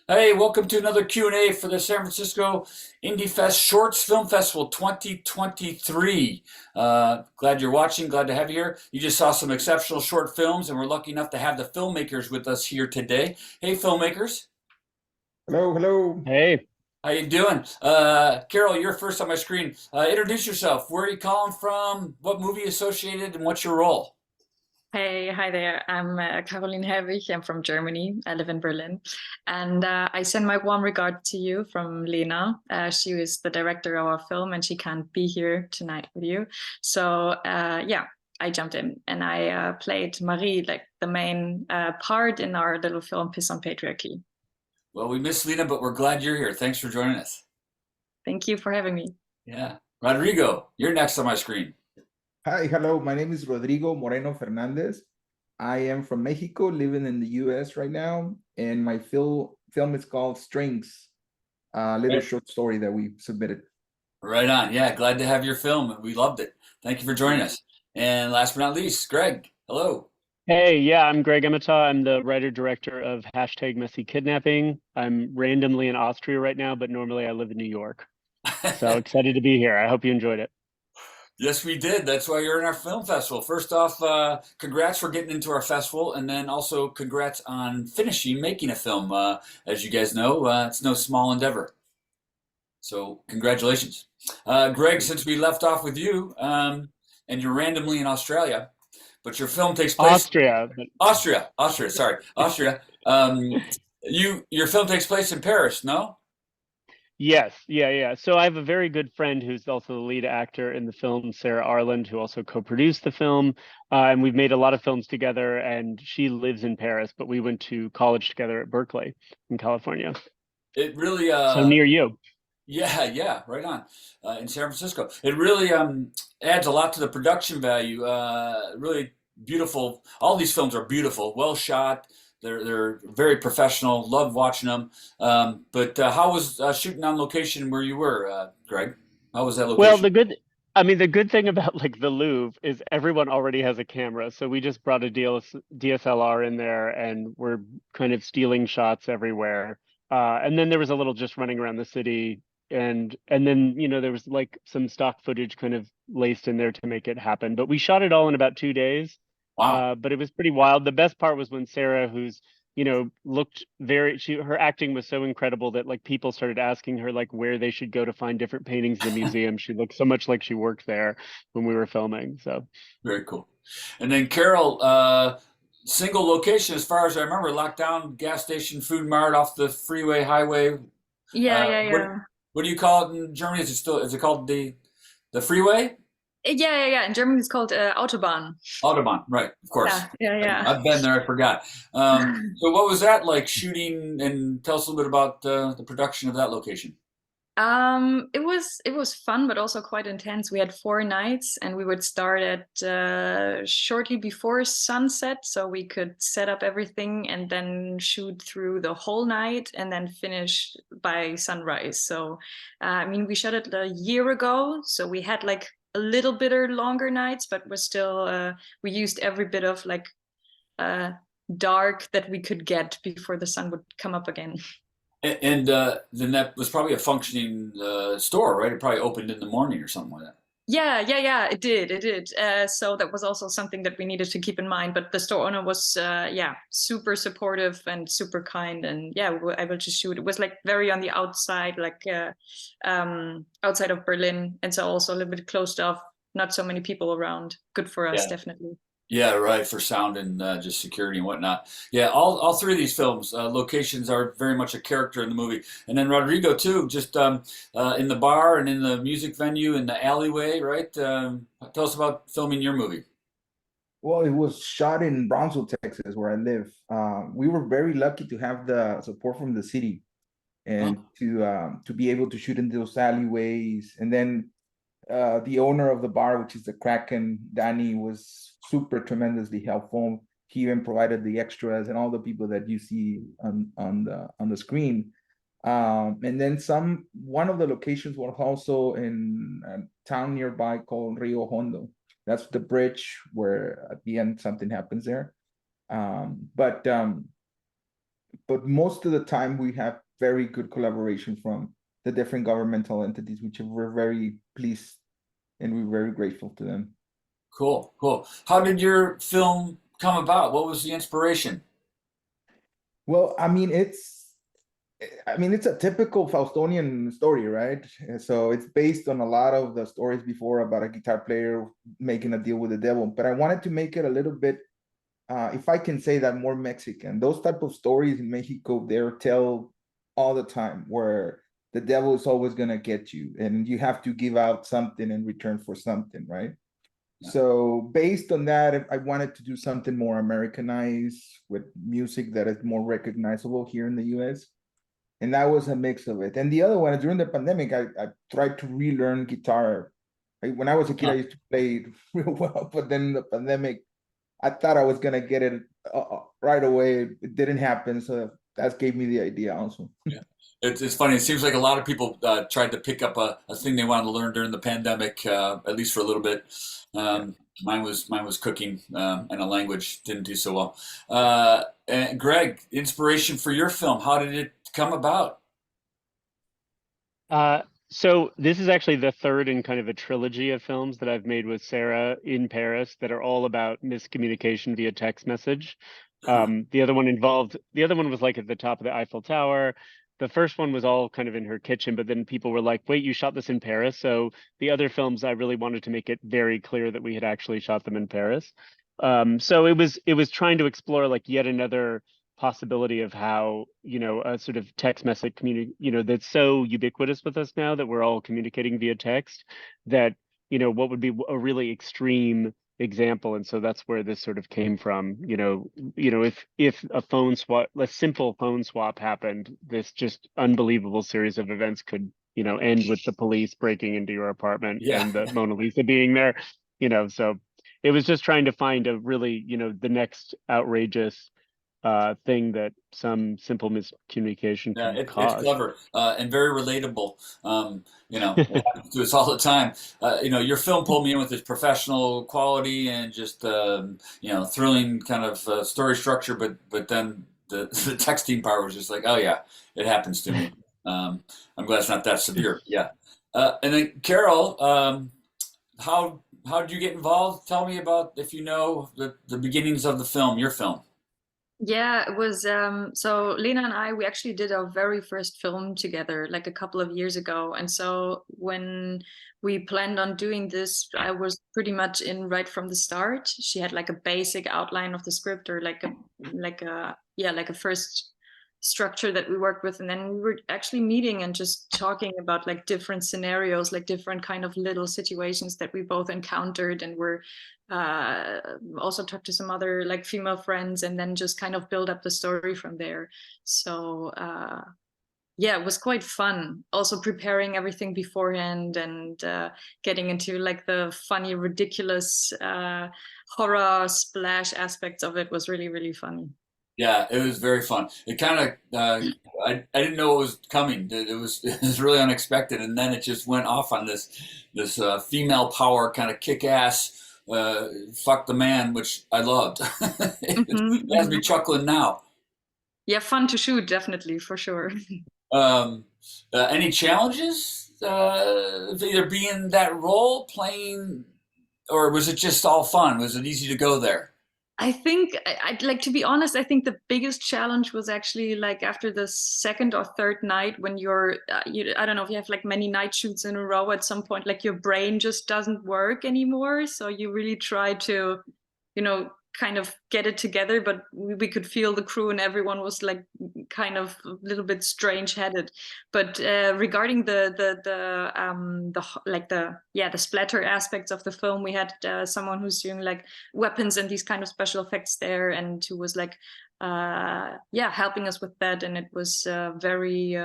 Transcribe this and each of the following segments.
Hey, welcome to another Q&A for the San Francisco Indie Fest Shorts Film Festival 2023. Glad you're watching, glad to have you here. You just saw some exceptional short films, and we're lucky enough to have the filmmakers with us here today. Hey, filmmakers. Hello, hello. Hey, How you doing? Carol, you're first on my screen. Introduce yourself. Where are you calling from? What movie associated, and what's your role? Hey, hi there. I'm Caroline Herwig. I'm from Germany. I live in Berlin. And I send my warm regard to you from Lena. She is the director of our film and she can't be here tonight with you. So, yeah, I jumped in and I played Marie, like the main part in our little film, Piss on Patriarchy. Well, we miss Lena, but we're glad you're here. Thanks for joining us. Thank you for having me. Yeah. Rodrigo, you're next on my screen. Hi, hello. My name is Rodrigo Moreno Fernandez. I am from Mexico, living in the US right now, and my film is called Strings, a little short story that we submitted. Right on. Yeah, glad to have your film. We loved it. Thank you for joining us. And last but not least, Greg. Hello. hey, yeah, I'm Greg Emeta. I'm the writer-director of #MessyKidnapping. I'm randomly in Austria right now, but normally I live in New York. So excited to be here. I hope you enjoyed it. Yes, we did. That's why you're in our film festival. First off, congrats for getting into our festival, and then also congrats on finishing making a film. As you guys know, it's no small endeavor. So congratulations. Greg, since we left off with you, and you're randomly in Australia, but your film takes place Austria, but Austria, sorry, Austria. Your film takes place in Paris, no? yes, yeah. So I have a very good friend who's also the lead actor in the film, Sarah Arland, who also co-produced the film. And we've made a lot of films together, and she lives in Paris, but we went to college together at Berkeley in California. It really, So near you. yeah, right on. In San Francisco, it really adds a lot to the production value. Really beautiful. All these films are beautiful, well shot. They're very professional. Love watching them. But how was shooting on location where you were, Greg? How was that Well, location? the good thing about like the Louvre is everyone already has a camera. So we just brought a DSLR in there and we're kind of stealing shots everywhere. And then there was a little just running around the city and then, there was like some stock footage kind of laced in there to make it happen. But we shot it all in about 2 days. Wow, But it was pretty wild. The best part was when Sarah, who's looked her acting was so incredible that like people started asking her like where they should go to find different paintings in the museum. She looked so much like she worked there when we were filming. So very cool. And then Carol, single location as far as I remember, locked down gas station, food mart off the freeway, highway. Yeah, Uh, yeah, what yeah. what do you call it in Germany? Is it called the freeway? Yeah. In Germany, it's called Autobahn. Autobahn, right? Of course. Yeah. I've been there. I forgot. So what was that like shooting? And tell us a little bit about the production of that location. It was fun, but also quite intense. We had 4 nights, and we would start at shortly before sunset, so we could set up everything and then shoot through the whole night, and then finish by sunrise. So, I mean, we shot it a year ago, so we had like a little bit longer nights, but we're still we used every bit of like uh, dark that we could get before the sun would come up again. And then that was probably a functioning store, right? It probably opened in the morning or something like that. Yeah. It did. So that was also something that we needed to keep in mind. But the store owner was, yeah, super supportive and super kind. And yeah, we were able to shoot. It was like very on the outside, like outside of Berlin, and so also a little bit closed off. Not so many people around. Good for us, Yeah. definitely. Yeah, right, for sound and just security and whatnot. Yeah, all three of these films, locations are very much a character in the movie. And then Rodrigo, too, just in the bar and in the music venue, in the alleyway, right? Tell us about filming your movie. Well, it was shot in Brownsville, Texas, where I live. We were very lucky to have the support from the city and Oh, to be able to shoot in those alleyways. And then the owner of the bar, which is the Kraken, Danny, was super tremendously helpful. He even provided the extras and all the people that you see on the screen. And then one of the locations was also in a town nearby called Rio Hondo. That's the bridge where at the end something happens there. But but most of the time we have very good collaboration from the different governmental entities, which we're very pleased and we're very grateful to them. Cool, cool. How did your film come about? What was the inspiration? Well, it's a typical Faustonian story, right? So it's based on a lot of the stories before about a guitar player making a deal with the devil. But I wanted to make it a little bit, if I can say that, more Mexican. Those type of stories in Mexico, they're tell all the time, where the devil is always gonna get you, and you have to give out something in return for something, right? Yeah. So based on that, I wanted to do something more Americanized with music that is more recognizable here in the US. And that was a mix of it. And the other one, during the pandemic, I tried to relearn guitar. When I was a kid, I used to play it real well, but then the pandemic, I thought I was gonna get it right away. It didn't happen, so that gave me the idea also. Yeah. It's funny. It seems like a lot of people tried to pick up a thing they wanted to learn during the pandemic, at least for a little bit. Mine was cooking, and a language didn't do so well. And Greg, inspiration for your film, how did it come about? So this is actually the third in kind of a trilogy of films that I've made with Sarah in Paris that are all about miscommunication via text message. The other one was like at the top of the Eiffel Tower. The first one was all kind of in her kitchen, but then people were like, wait, you shot this in Paris? So the other films, I really wanted to make it very clear that we had actually shot them in Paris. So it was trying to explore like yet another possibility of how, a sort of text message community, that's so ubiquitous with us now that we're all communicating via text, that, what would be a really extreme example. And so that's where this sort of came from. If a simple phone swap happened, this just unbelievable series of events could, end with the police breaking into your apartment Yeah. and the Mona Lisa being there. So it was just trying to find a really, the next outrageous thing that some simple miscommunication Yeah, could it's cause. clever, and very relatable. It happens to us all the time. Your film pulled me in with its professional quality and just thrilling kind of story structure, but then the the texting part was just like, oh yeah, it happens to me. I'm glad it's not that severe. Yeah, and then Carol, how did you get involved? Tell me about, if you know, the beginnings of the film, your film. Yeah, it was so Lena and I, we actually did our very first film together like a couple of years ago. And so when we planned on doing this, I was pretty much in right from the start. She had like a basic outline of the script, or like a first structure that we worked with, and then we were actually meeting and just talking about like different scenarios, like different kind of little situations that we both encountered, and were also talked to some other like female friends, and then just kind of build up the story from there. So yeah, it was quite fun also preparing everything beforehand, and getting into like the funny, ridiculous horror splash aspects of it was really, really funny. Yeah, it was very fun. It kind of, I didn't know it was coming. It was really unexpected, and then it just went off on this female power kind of kick ass, fuck the man, which I loved. It has me chuckling now. Yeah, fun to shoot, definitely, for sure. Any challenges, of either being that role, playing, or was it just all fun? Was it easy to go there? I think I'd like to be honest. I think the biggest challenge was actually like after the second or third night, when I don't know if you have like many night shoots in a row. At some point, like your brain just doesn't work anymore. So you really try to, kind of get it together. But we could feel the crew and everyone was like kind of a little bit strange headed. But regarding the splatter aspects of the film, we had someone who's doing like weapons and these kind of special effects there, and who was like helping us with that. And it was very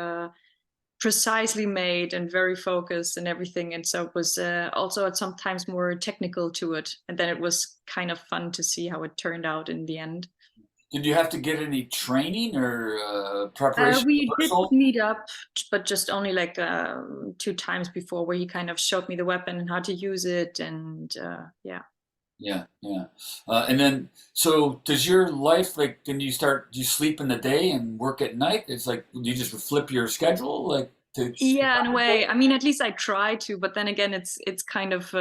precisely made and very focused and everything. And so it was also at sometimes more technical to it, and then it was kind of fun to see how it turned out in the end. Did you have to get any training or preparation? We did rehearsal? meet up, but just only like 2 times before, where he kind of showed me the weapon and how to use it. And yeah. Yeah, yeah. And then, so does your life, like, do you sleep in the day and work at night? It's like, do you just flip your schedule, like, to Yeah, in a survive way. that? I mean, at least I try to, but then again, it's kind of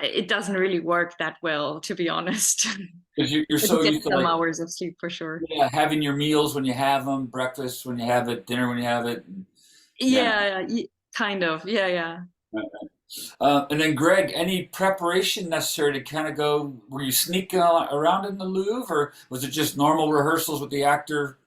it doesn't really work that well, to be honest. Because you're But you so get used to, some like, hours of sleep for sure. yeah, having your meals when you have them, breakfast when you have it, dinner when you have it. Yeah. Yeah, kind of. Yeah, yeah. And then, Greg, any preparation necessary to kind of go? Were you sneaking around in the Louvre, or was it just normal rehearsals with the actor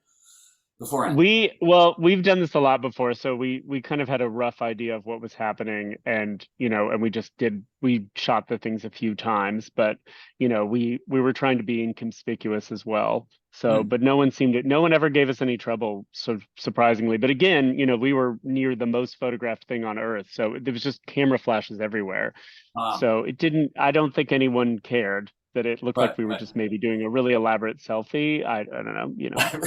beforehand? Well, we've done this a lot before, so we kind of had a rough idea of what was happening, and and we shot the things a few times, but we were trying to be inconspicuous as well. So, Hmm. but no one ever gave us any trouble, so surprisingly. But again, we were near the most photographed thing on Earth, so there was just camera flashes everywhere. Uh, So I don't think anyone cared that it looked right, like we were right. just maybe doing a really elaborate selfie. I don't know.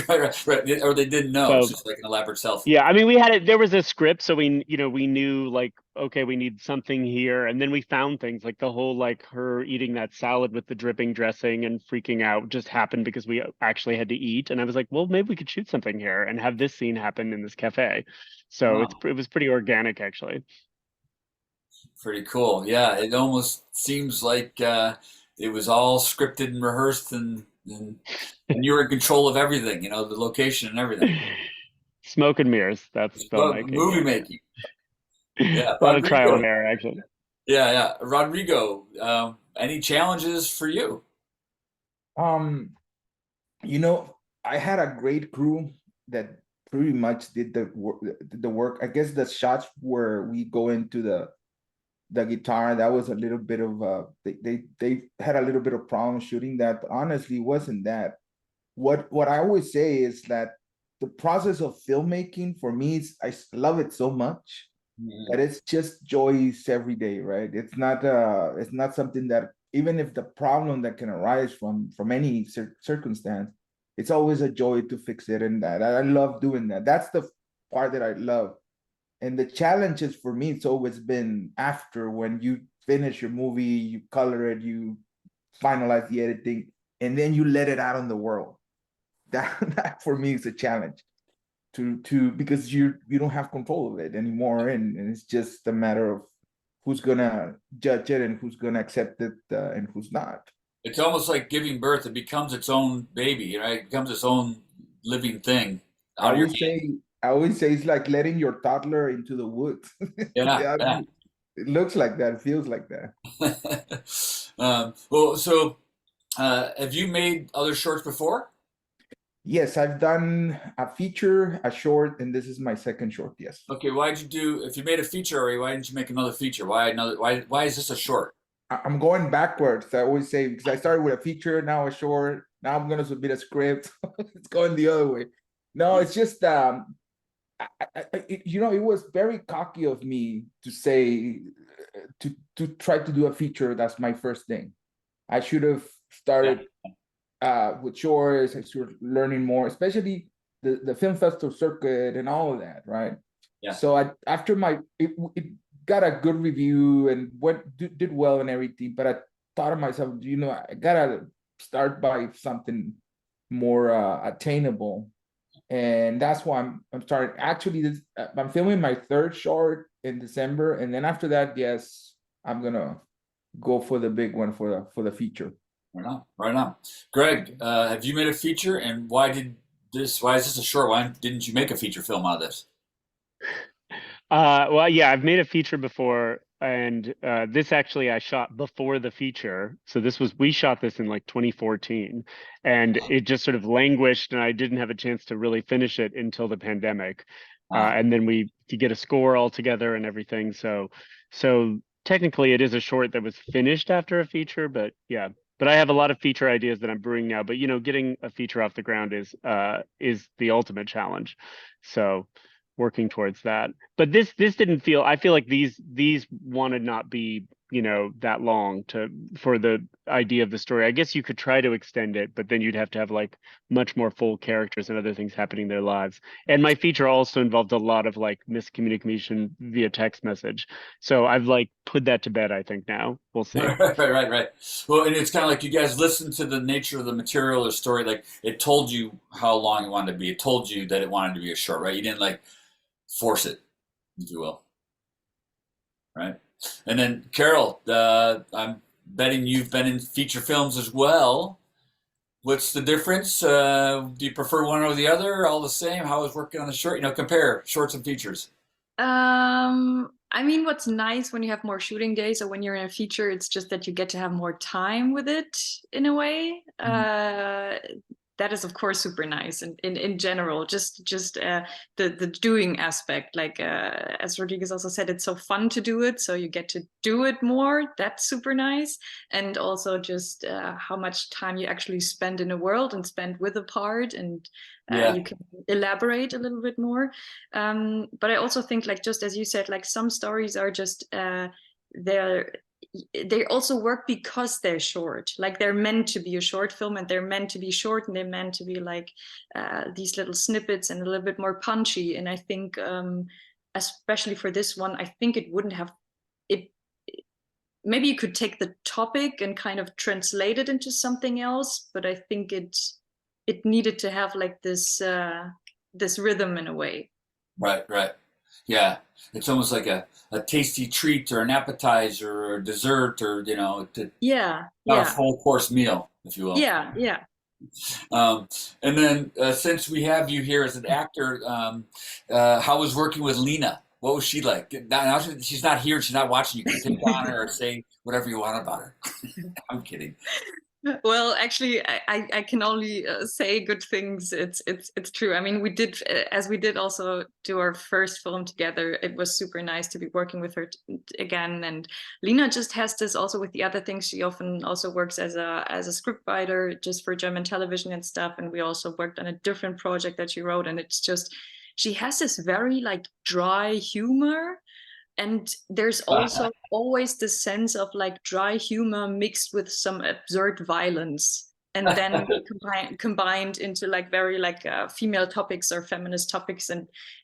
Right, right. Or they didn't know. It's So just like an elaborate selfie. yeah, I mean, we had it. There was a script, so we knew like, okay, we need something here, and then we found things like the whole like her eating that salad with the dripping dressing and freaking out just happened because we actually had to eat, and I was like, well, maybe we could shoot something here and have this scene happen in this cafe. So Oh, it was pretty organic actually. pretty cool. Yeah, it almost seems like it was all scripted and rehearsed, and you were in control of everything. The location and everything. Smoke and mirrors. That's But filmmaking. movie Yeah, making. yeah. Yeah, A lot of trial Rodrigo. and error actually. Yeah, yeah, Rodrigo. Any challenges for you? Um, you know, I had a great crew that pretty much did the work. I guess the shots where we go into the guitar, that was a little bit of they had a little bit of problem shooting that, but honestly, it wasn't that. What I always say is that the process of filmmaking for me is love it so much Mhm. that it's just joys every day, right? It's not something that, even if the problem that can arise from any circumstance, it's always a joy to fix it, and that I love doing that. That's the part that I love. And the challenges for me, it's always been after, when you finish your movie, you color it, you finalize the editing, and then you let it out on the world. That for me is a challenge, to because you don't have control of it anymore, and it's just a matter of who's gonna judge it and who's gonna accept it, and who's not. It's almost like giving birth. It becomes its own baby, right? It becomes its own living thing I out of your always hand. say, I always say it's like letting your toddler into the woods. Yeah, Yeah, yeah. it looks like that, it feels like that. Well, so have you made other shorts before? Yes, I've done a feature, a short, and this is my second short. Yes. Okay, why'd you do? If you made a feature already, why didn't you make another feature? Why another? Why is this a short? I'm going backwards. I always say, because I started with a feature, now a short, now I'm gonna submit a script. It's going the other way. No, it's just it was very cocky of me to say, to try to do a feature. That's my first thing. I should have Yeah, started with shorts. I started learning more, especially the film festival circuit and all of that, right? yeah. So after it got a good review and did well and everything, but I thought of myself, I gotta start by something more attainable, and that's why I'm starting. Actually, I'm filming my third short in December, and then after that, yes, I'm gonna go for the big one, for the feature. Right on, right on. Greg, have you made a feature, and why did this? Why is this a short? Why didn't you make a feature film out of this? Well, yeah, I've made a feature before, and this actually I shot before the feature. So we shot this in like 2014, and it just sort of languished, and I didn't have a chance to really finish it until the pandemic. Uh, And then we to get a score all together and everything. So technically it is a short that was finished after a feature, but yeah. But I have a lot of feature ideas that I'm brewing now. But getting a feature off the ground is the ultimate challenge. So working towards that. But this didn't feel, I feel like these want to not be you know, that long for the idea of the story. I guess you could try to extend it, but then you'd have to have like much more full characters and other things happening in their lives. And my feature also involved a lot of like miscommunication via text message. So I've like put that to bed, I think now. We'll see. Right. Well, and it's kind of like you guys listened to the nature of the material or story. Like it told you how long it wanted to be. It told you that it wanted to be a short, right? You didn't like force it, if you will, right? And then Carol, I'm betting you've been in feature films as well. What's the difference? Do you prefer one or the other? All the same? How is working on the short? You know, compare shorts and features. I mean, what's nice when you have more shooting days or when you're in a feature, it's just that you get to have more time with it in a way. That is of course super nice, and in general, just the doing aspect, like as Rodriguez also said, it's so fun to do it, so you get to do it more. That's super nice. And also just how much time you actually spend in a world and spend with a part, and Yeah. you can elaborate a little bit more. But I also think, like just as you said, like some stories are just they also work because they're short. Like they're meant to be a short film, and they're meant to be short, and they're meant to be like these little snippets and a little bit more punchy. And I think especially for this one, I think it wouldn't have it. Maybe you could take the topic and kind of translate it into something else, but I think it needed to have like this rhythm in a way. Right. Yeah. It's almost like a tasty treat or an appetizer or a dessert or, you know, Yeah, not a yeah, full course meal, if you will. yeah. Um, and then since we have you here as an actor, how was working with Lena? What was she like? Now she's not here. She's not watching. You can pick on her or say whatever you want about her. I'm kidding. Well, actually, I can only say good things. It's true. I mean, we did as we did also do our first film together. It was super nice to be working with her again. And Lena just has this also with the other things. She often also works as a script writer just for German television and stuff. And we also worked on a different project that she wrote. And it's just she has this very like dry humor. And there's also always the sense of like dry humor mixed with some absurd violence, and then combined into like very like female topics or feminist topics.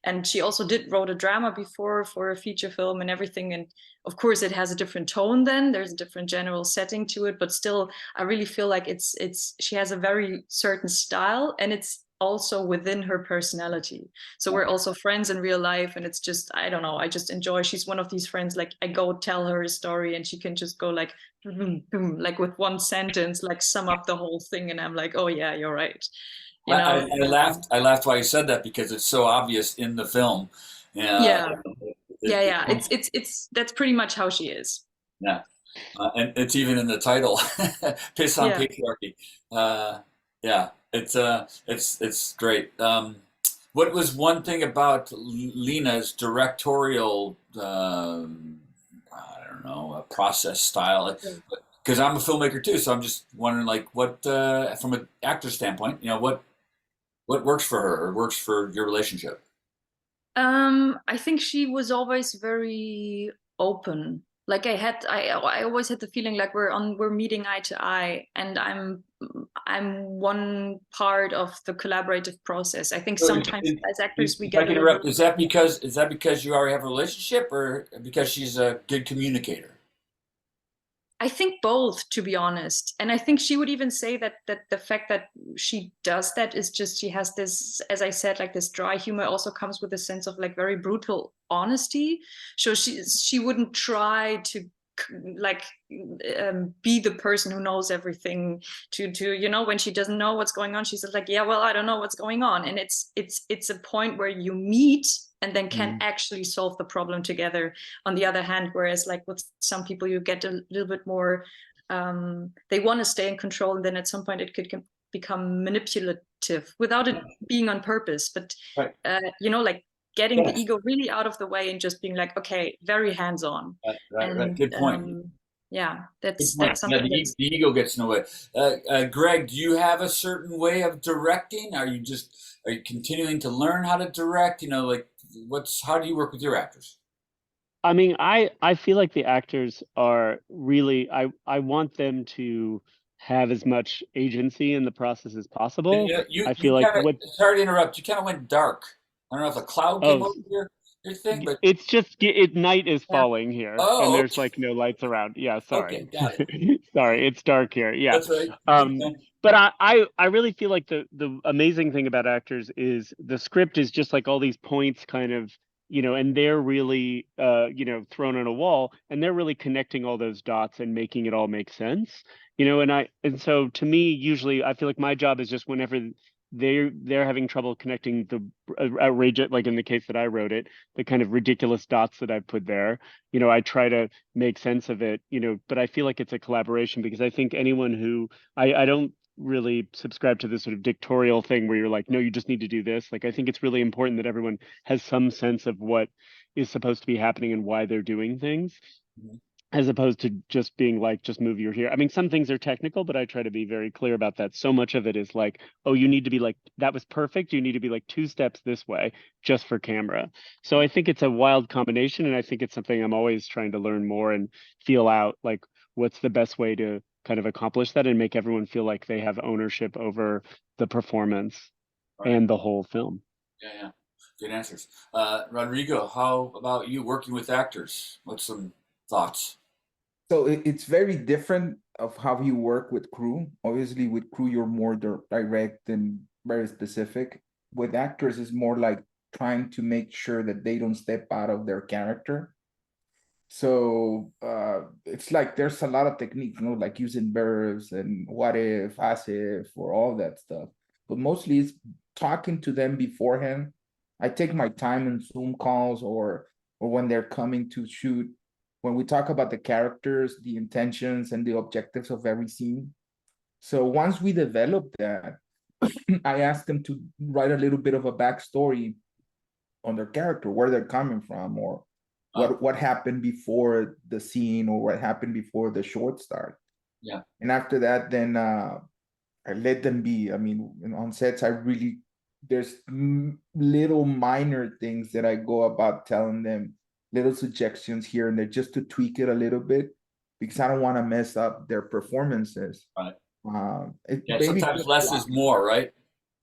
And she also wrote a drama before for a feature film and everything. And of course it has a different tone, then there's a different general setting to it, but still I really feel like it's she has a very certain style, and it's also within her personality. So we're also friends in real life, and it's just, I don't know, I just enjoy. She's one of these friends, like I go tell her a story and she can just go like boom, boom, like with one sentence, like sum up the whole thing, and I'm like, oh yeah, you're right. You know? I laughed while you said that because it's so obvious in the film. Yeah, yeah. It's that's pretty much how she is. Yeah. And it's even in the title, "Piss on Yeah. Patriarchy." Yeah, it's great. What was one thing about Lena's directorial, I don't know, process style? Because I'm a filmmaker too, so I'm just wondering, like, what from an actor standpoint, you know, what works for her or works for your relationship? I think she was always very open. Like I always had the feeling like we're meeting eye to eye, and I'm one part of the collaborative process. I think So sometimes as actors we if I get a can little interrupt, bit. is that because you already have a relationship or because she's a good communicator? I think both, to be honest. And I think she would even say that the fact that she does that is just she has this, as I said, like this dry humor also comes with a sense of like very brutal honesty. So she wouldn't try to like be the person who knows everything to you know, when she doesn't know what's going on, she's like, yeah, well, I don't know what's going on. And it's a point where you meet and then can actually solve the problem together. On the other hand, whereas like with some people you get a little bit more they want to stay in control, and then at some point it could become manipulative without it being on purpose, but Right. you know, like getting the Yes. ego really out of the way and just being like, okay, very hands-on. Right. And Good point. yeah, Good that's point. Yeah, something that's the ego gets in the way. Greg, do you have a certain way of directing? Are you continuing to learn how to direct? You know, like how do you work with your actors? I mean, I feel like the actors are really I want them to have as much agency in the process as And possible. you I you feel like kind of, what sorry to interrupt, you kind of went dark. I don't know if a cloud came oh over your thing, but it's just night is yeah. falling here and Oh, there's like no lights around. Yeah, okay, sorry. got it. Sorry, it's dark here. Yeah. That's right. Good Um man. but I really feel like the amazing thing about actors is the script is just like all these points kind of, and they're really thrown on a wall and they're really connecting all those dots and making it all make sense. And so to me usually I feel like my job is just whenever they're having trouble connecting the outrageous, like in the case that I wrote it, the kind of ridiculous dots that I put there. I try to make sense of it, but I feel like it's a collaboration because I think anyone who I don't really subscribe to this sort of dictatorial thing where you're like, no, you just need to do this. Like, I think it's really important that everyone has some sense of what is supposed to be happening and why they're doing things, Mhm. as opposed to just being like, just move your here. I mean, some things are technical, but I try to be very clear about that. So much of it is like, oh, you need to be like, that was perfect. You need to be like 2 steps this way just for camera. So I think it's a wild combination. And I think it's something I'm always trying to learn more and feel out like what's the best way to kind of accomplish that and make everyone feel like they have ownership over the performance Right. and the whole film. Yeah, yeah. Good answers. Rodrigo, how about you working with actors? What's some thoughts? So it's very different of how you work with crew. Obviously, with crew, you're more direct and very specific. With actors, it's more like trying to make sure that they don't step out of their character. So it's like there's a lot of techniques, like using verbs and what if, as if, or all that stuff. But mostly it's talking to them beforehand. I take my time in Zoom calls or when they're coming to shoot. When we talk about the characters, the intentions, and the objectives of every scene. So once we develop that, I ask them to write a little bit of a backstory on their character, where they're coming from, or Uh, what happened before the scene, or what happened before the short start. yeah. And after that, then I let them be. I mean, on sets, I really there's little minor things that I go about telling them, little suggestions here and there, just to tweak it a little bit, because I don't want to mess up their performances. Right. Yeah. Maybe Sometimes just less is blocking. more, right?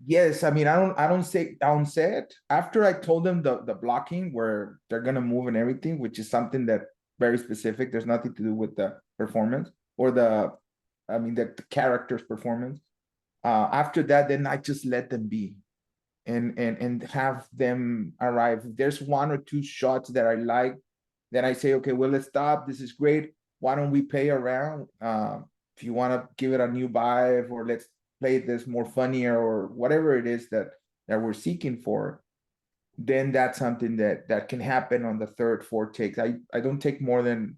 Yes, I mean, I don't say on set. After I told them the blocking where they're gonna move and everything, which is something that very specific. There's nothing to do with the performance or I mean, the character's performance. After that, then I just let them be and have them arrive. If there's one or two shots that I like, then I say, okay, well, let's stop. This is great. Why don't we play around? If you want to give it a new vibe, or let's play this more funnier, or whatever it is that we're seeking for, then that's something that can happen on the third, fourth takes. I don't take more than,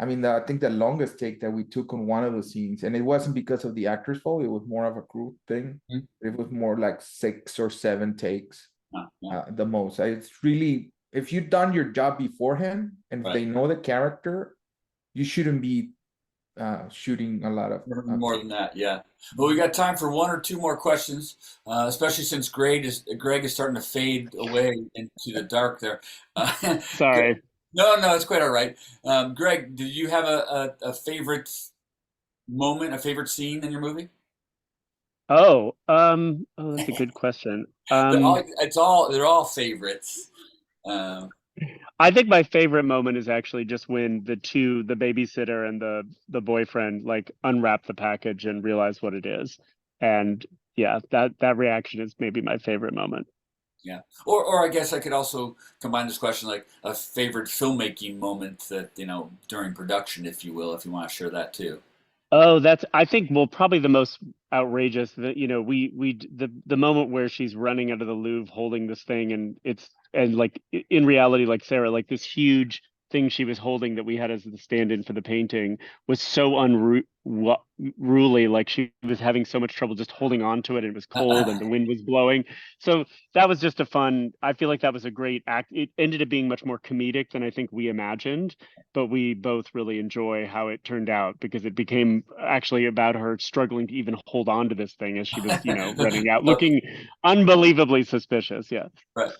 I mean, I think the longest take that we took on one of the scenes, and it wasn't because of the actor's fault, it was more of a crew thing. Mhm. It was more like 6 or 7 takes, Yeah. the most. It's really, if you've done your job beforehand and if Right. they know the character, you shouldn't be shooting a lot of More than that, yeah. Well, we got time for one or two more questions, especially since Greg is starting to fade away into the dark there. Sorry. No, no, it's quite all right. Greg, do you have a favorite moment, a favorite scene in your movie? That's a good question. They're all favorites. Um, I think my favorite moment is actually just when the babysitter and the boyfriend, like unwrap the package and realize what it is. And yeah, that reaction is maybe my favorite moment. yeah. Or I guess I could also combine this question like a favorite filmmaking moment that, during production, if you will, if you want to share that too. Oh, that's I think well probably the most outrageous that the moment where she's running out of the Louvre holding this thing and like in reality like Sarah like this huge thing she was holding that we had as the stand-in for the painting was so Ruli, like she was having so much trouble just holding on to it, and it was cold and the wind was blowing. So that was just a fun, I feel like that was a great act. It ended up being much more comedic than I think we imagined, but we both really enjoy how it turned out because it became actually about her struggling to even hold on to this thing as she was, running out, looking unbelievably suspicious. Yeah. Right.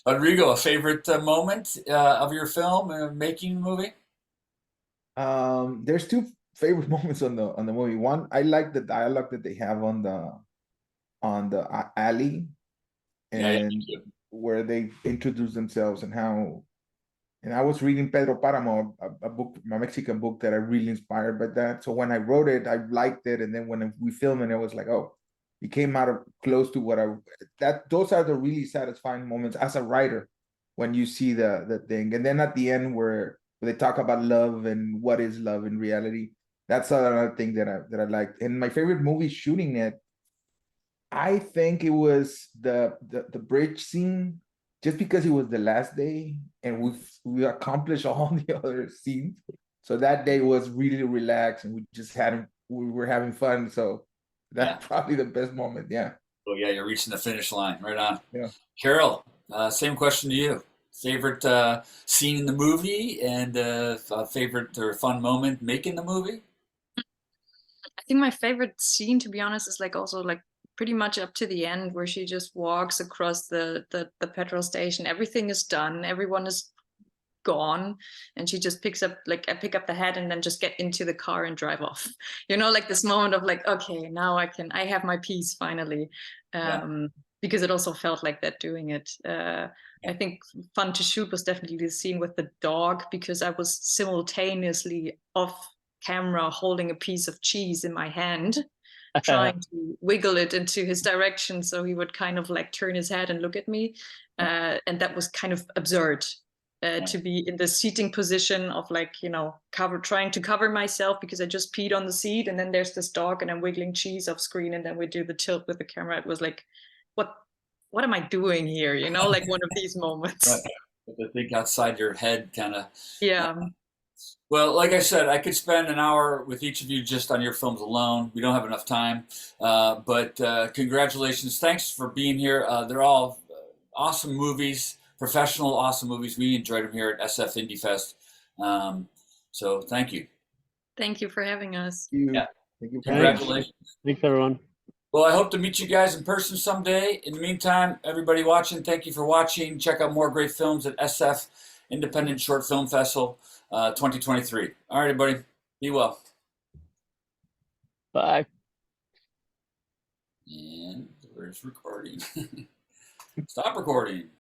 Rodrigo, a favorite moment of your film, making the movie? There's two favorite moments on the movie. One, I like the dialogue that they have on the alley, Yeah, and me too. where they introduce themselves and how. And I was reading Pedro Páramo, a book, a Mexican book that I really inspired by that. So when I wrote it, I liked it, and then when we filmed it, I was like, oh, it came out of close to what those are the really satisfying moments as a writer when you see the thing. And then at the end where they talk about love and what is love in reality, that's another thing that I liked. And my favorite movie shooting it, I think it was the bridge scene, just because it was the last day and we accomplished all the other scenes. So that day was really relaxed and we were having fun. So Yeah. that's probably the best moment. Yeah. Oh yeah, you're reaching the finish line. Right on. Yeah. Carol, same question to you. Favorite scene in the movie and favorite or fun moment making the movie? I think my favorite scene, to be honest, is like also like pretty much up to the end where she just walks across the petrol station. Everything is done. Everyone is gone, and she just picks up, like, I pick up the head and then just get into the car and drive off. Like this moment of like, okay, now I have my peace finally. Yeah. Because it also felt like that doing it. I think fun to shoot was definitely the scene with the dog, because I was simultaneously off camera holding a piece of cheese in my hand, trying to wiggle it into his direction so he would kind of like turn his head and look at me. And that was kind of absurd. To be in the seating position of like, trying to cover myself because I just peed on the seat, and then there's this dog and I'm wiggling cheese off screen, and then we do the tilt with the camera. It was like, what am I doing here? Like one of these moments. Right. I think outside your head kind of. Yeah. Well, like I said, I could spend an hour with each of you just on your films alone. We don't have enough time. But congratulations. Thanks for being here. They're all awesome movies, professional, awesome movies. We enjoyed them here at SF Indie Fest. So thank you. Thank you for having us. Thank you. Yeah. Thank you. Congratulations. Thanks, everyone. Well, I hope to meet you guys in person someday. In the meantime, everybody watching, thank you for watching. Check out more great films at SF Independent Short Film Festival 2023. All right, everybody. Be well. Bye. And where's recording? Stop recording.